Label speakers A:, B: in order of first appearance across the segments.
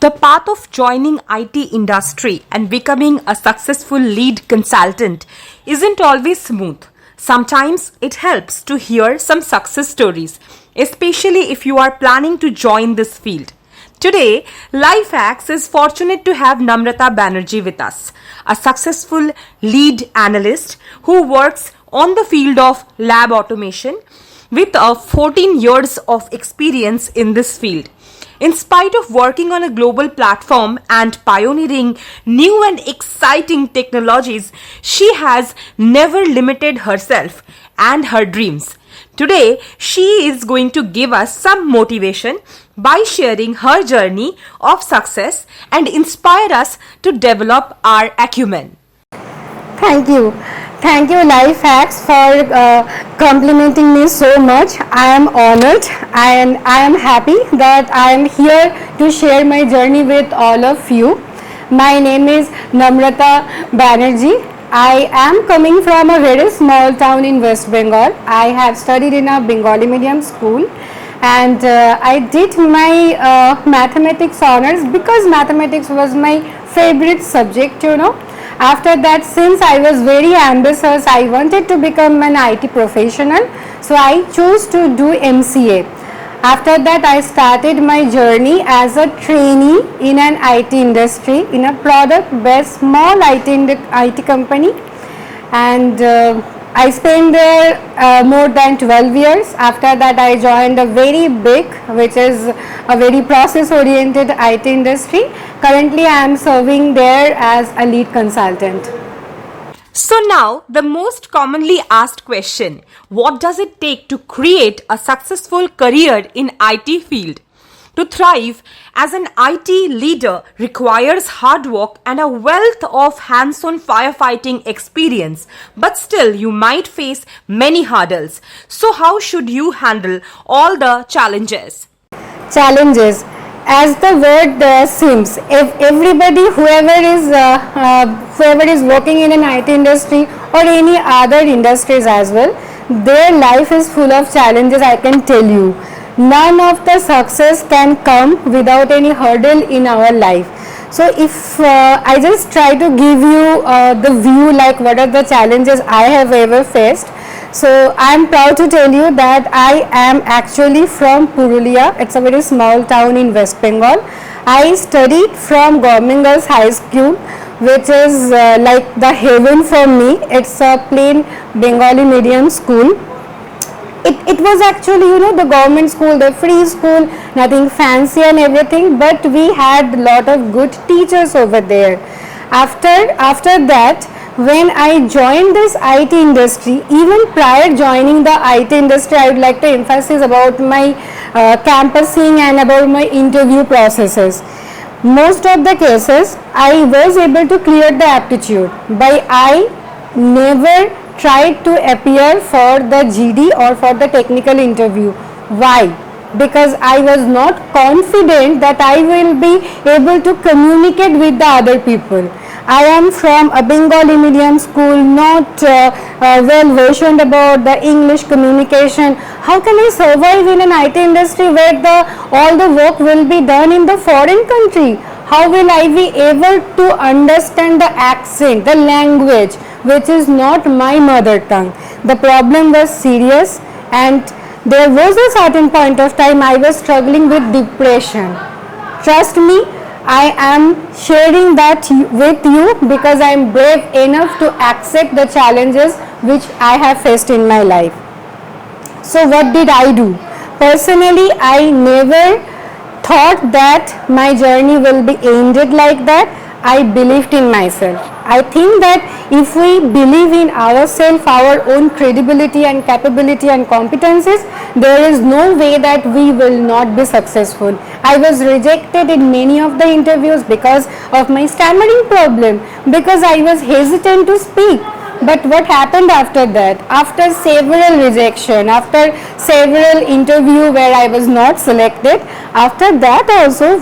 A: The path of joining IT industry and becoming a successful lead consultant isn't always smooth. Sometimes it helps to hear some success stories, especially if you are planning to join this field. Today, Life Hacks is fortunate to have Namrata Banerjee with us, a successful lead analyst who works on the field of lab automation with 14 years of experience in this field. In spite of working on a global platform and pioneering new and exciting technologies, she has never limited herself and her dreams. Today, she is going to give us some motivation by sharing her journey of success and inspire us to develop our acumen.
B: Thank you. Thank you, Life Hacks, for complimenting me so much. I am honored and I am happy that I am here to share my journey with all of you. My name is Namrata Banerjee. I am coming from a very small town in West Bengal. I have studied in a Bengali medium school and I did my mathematics honors because mathematics was my favorite subject, After that, since I was very ambitious, I wanted to become an IT professional, so I chose to do MCA. After that, I started my journey as a trainee in an IT industry, in a product-based small IT company, and I spent there more than 12 years. After that, I joined a very big, which is a very process-oriented IT industry. Currently, I am serving there as a lead consultant.
A: So now, the most commonly asked question, what does it take to create a successful career in IT field? To thrive as an IT leader requires hard work and a wealth of hands-on firefighting experience, but still you might face many hurdles. So how should you handle all the challenges?
B: Challenges. As the word seems, if everybody, whoever is working in an IT industry or any other industries as well, their life is full of challenges, I can tell you. None of the success can come without any hurdle in our life. So if I just try to give you the view like what are the challenges I have ever faced. So I am proud to tell you that I am actually from Purulia. It's a very small town in West Bengal. I studied from Government Girls High School, which is like the heaven for me. It's a plain Bengali medium school. It was actually, the government school, the free school, nothing fancy and everything, but we had a lot of good teachers over there. After that, when I joined this IT industry, even prior joining the IT industry, I would like to emphasize about my campusing and about my interview processes. Most of the cases, I was able to clear the aptitude, but I never tried to appear for the GD or for the technical interview. Why? Because I was not confident that I will be able to communicate with the other people. I am from a Bengali medium school, not well versioned about the English communication. How can I survive in an IT industry where all the work will be done in the foreign country? How will I be able to understand the accent, the language, which is not my mother tongue? The problem was serious, and there was a certain point of time I was struggling with depression. Trust me, I am sharing that with you because I am brave enough to accept the challenges which I have faced in my life. So what did I do? Personally, I never thought that my journey will be ended like that. I believed in myself. I think that if we believe in ourselves, our own credibility and capability and competencies, there is no way that we will not be successful. I was rejected in many of the interviews because of my stammering problem, because I was hesitant to speak. But what happened after that? After several rejection, after several interview where I was not selected, after that also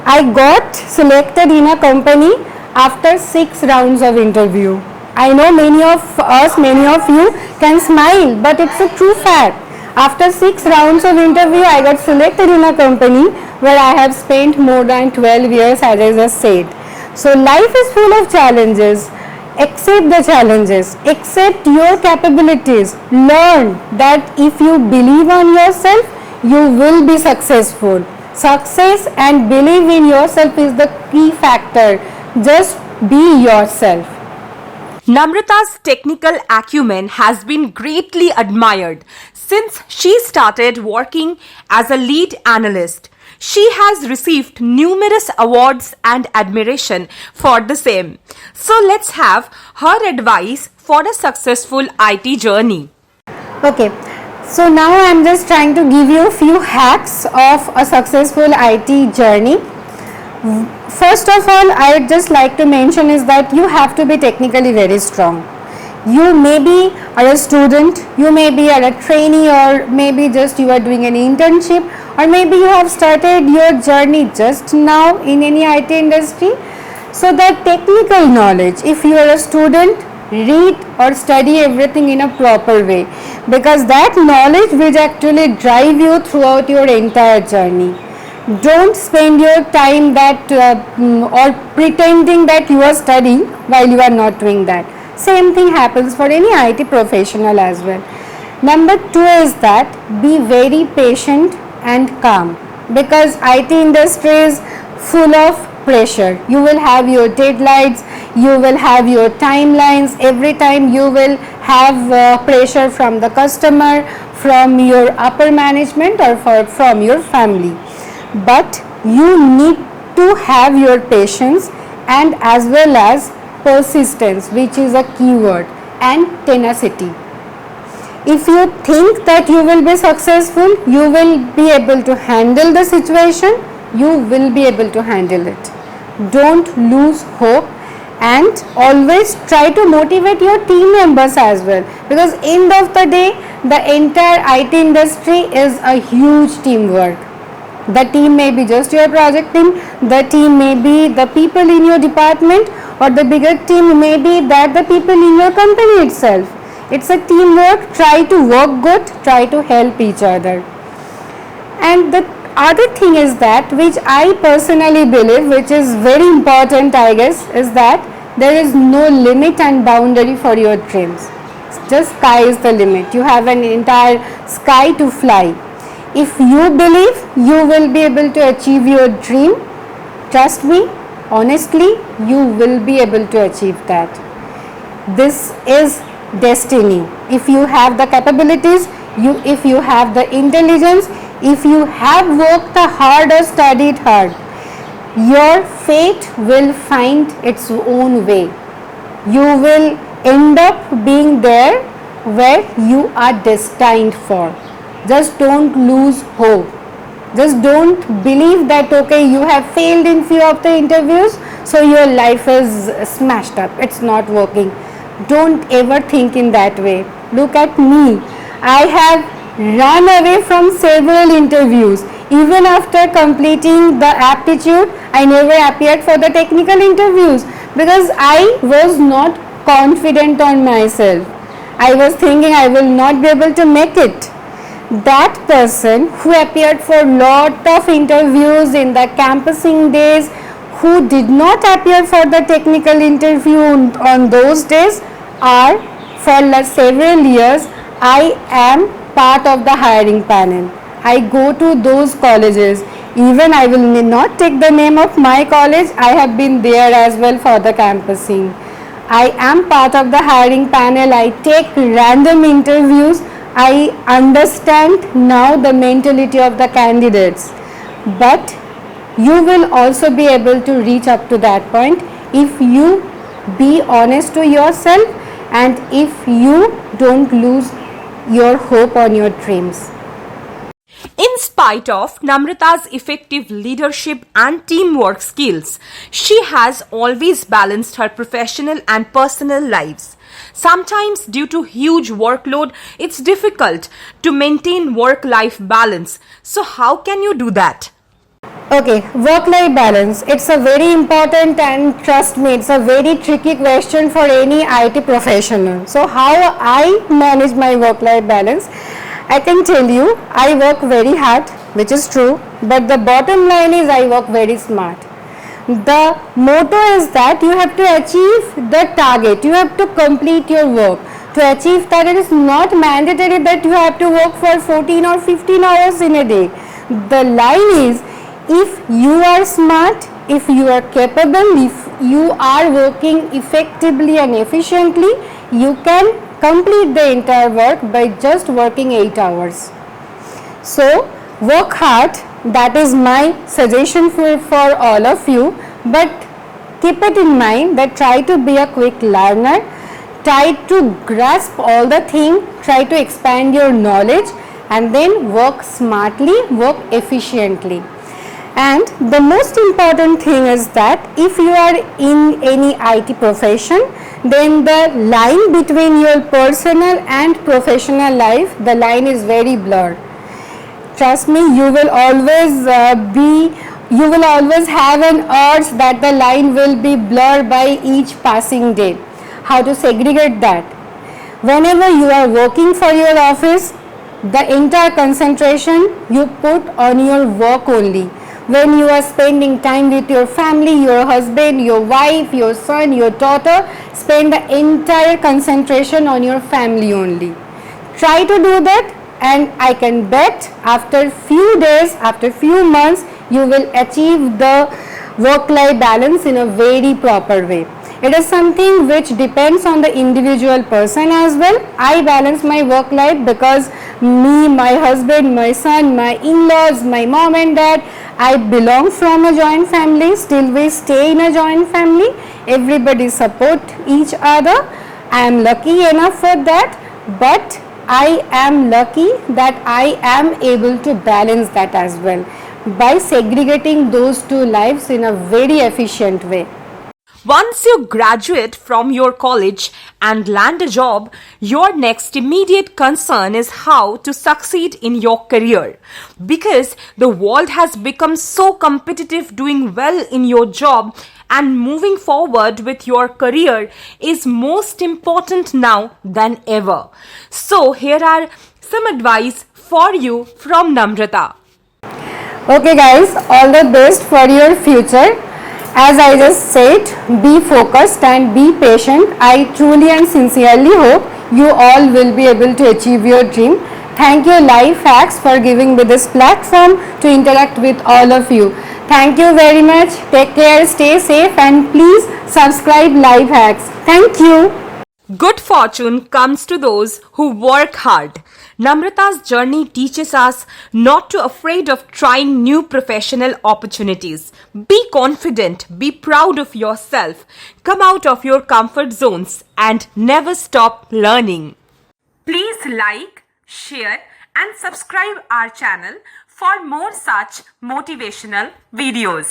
B: I got selected in a company after 6 rounds of interview. I know many of us, many of you can smile, but it's a true fact. After 6 rounds of interview, I got selected in a company where I have spent more than 12 years, as I just said. So life is full of challenges. Accept the challenges, accept your capabilities, learn that if you believe on yourself, you will be successful. Success and believe in yourself is the key factor. Just be yourself.
A: Namrata's technical acumen has been greatly admired since she started working as a lead analyst. She has received numerous awards and admiration for the same. So let's have her advice for a successful IT journey.
B: Okay, so now I am just trying to give you a few hacks of a successful IT journey. First of all, I would just like to mention is that you have to be technically very strong. You maybe are a student, you maybe are a trainee, or maybe just you are doing an internship, or maybe you have started your journey just now in any IT industry. So that technical knowledge, if you are a student, read or study everything in a proper way, because that knowledge will actually drive you throughout your entire journey. Don't spend your time that or pretending that you are studying while you are not doing that. Same thing happens for any IT professional as well. Number 2 is that be very patient and calm, because IT industry is full of pressure. You will have your deadlines, you will have your timelines, every time you will have pressure from the customer, from your upper management, or from your family. But you need to have your patience and as well as persistence, which is a keyword, and tenacity. If you think that you will be successful, you will be able to handle the situation, you will be able to handle it. Don't lose hope, and always try to motivate your team members as well, because end of the day the entire IT industry is a huge teamwork. The team may be just your project team, the team may be the people in your department, or the bigger team may be that the people in your company itself. It's a teamwork. Try to work good, try to help each other. And the other thing is that, which I personally believe, which is very important I guess, is that there is no limit and boundary for your dreams. Just sky is the limit. You have an entire sky to fly. If you believe you will be able to achieve your dream, trust me, honestly, you will be able to achieve that. This is destiny. If you have the capabilities, if you have the intelligence, if you have worked hard or studied hard, your fate will find its own way. You will end up being there where you are destined for. Just don't lose hope. Just don't believe that okay, you have failed in few of the interviews, so your life is smashed up, it's not working. Don't ever think in that way. Look at me. I have run away from several interviews. Even after completing the aptitude, I never appeared for the technical interviews because I was not confident on myself. I was thinking I will not be able to make it. That person who appeared for lot of interviews in the campusing days, who did not appear for the technical interview on those days, are for several years I am part of the hiring panel. I go to those colleges. Even I will not take the name of my college, I have been there as well for the campusing. I am part of the hiring panel. I take random interviews. I understand now the mentality of the candidates, but you will also be able to reach up to that point if you be honest to yourself and if you don't lose your hope on your dreams.
A: In spite of Namrata's effective leadership and teamwork skills, she has always balanced her professional and personal lives. Sometimes, due to huge workload, it's difficult to maintain work-life balance. So, how can you do that?
B: Okay, work-life balance. It's a very important, and trust me, it's a very tricky question for any IT professional. So, how I manage my work-life balance? I can tell you, I work very hard, which is true, but the bottom line is I work very smart. The motto is that you have to achieve the target, you have to complete your work. To achieve that, it is not mandatory that you have to work for 14 or 15 hours in a day. The line is, if you are smart, if you are capable, if you are working effectively and efficiently, you can complete the entire work by just working 8 hours. So work hard, that is my suggestion for all of you, but keep it in mind that try to be a quick learner, try to grasp all the things, try to expand your knowledge, and then work smartly, work efficiently. And the most important thing is that if you are in any IT profession, then the line between your personal and professional life, the line is very blurred. Trust me, you will always have an urge that the line will be blurred by each passing day. How to segregate that? Whenever you are working for your office, the entire concentration you put on your work only. When you are spending time with your family, your husband, your wife, your son, your daughter, spend the entire concentration on your family only. Try to do that, and I can bet after few days, after few months, you will achieve the work-life balance in a very proper way. It is something which depends on the individual person as well. I balance my work life because me, my husband, my son, my in-laws, my mom and dad, I belong from a joint family. Still we stay in a joint family. Everybody support each other. I am lucky enough for that, but I am lucky that I am able to balance that as well by segregating those two lives in a very efficient way.
A: Once you graduate from your college and land a job, your next immediate concern is how to succeed in your career. Because the world has become so competitive, doing well in your job and moving forward with your career is most important now than ever. So here are some advice for you from Namrata.
B: Okay guys, all the best for your future. As I just said, be focused and be patient. I truly and sincerely hope you all will be able to achieve your dream. Thank you Life Hacks for giving me this platform to interact with all of you. Thank you very much. Take care, stay safe, and please subscribe Life Hacks. Thank you.
A: Good fortune comes to those who work hard. Namrata's journey teaches us not to afraid of trying new professional opportunities. Be confident, be proud of yourself, come out of your comfort zones and never stop learning. Please like, share and subscribe our channel for more such motivational videos.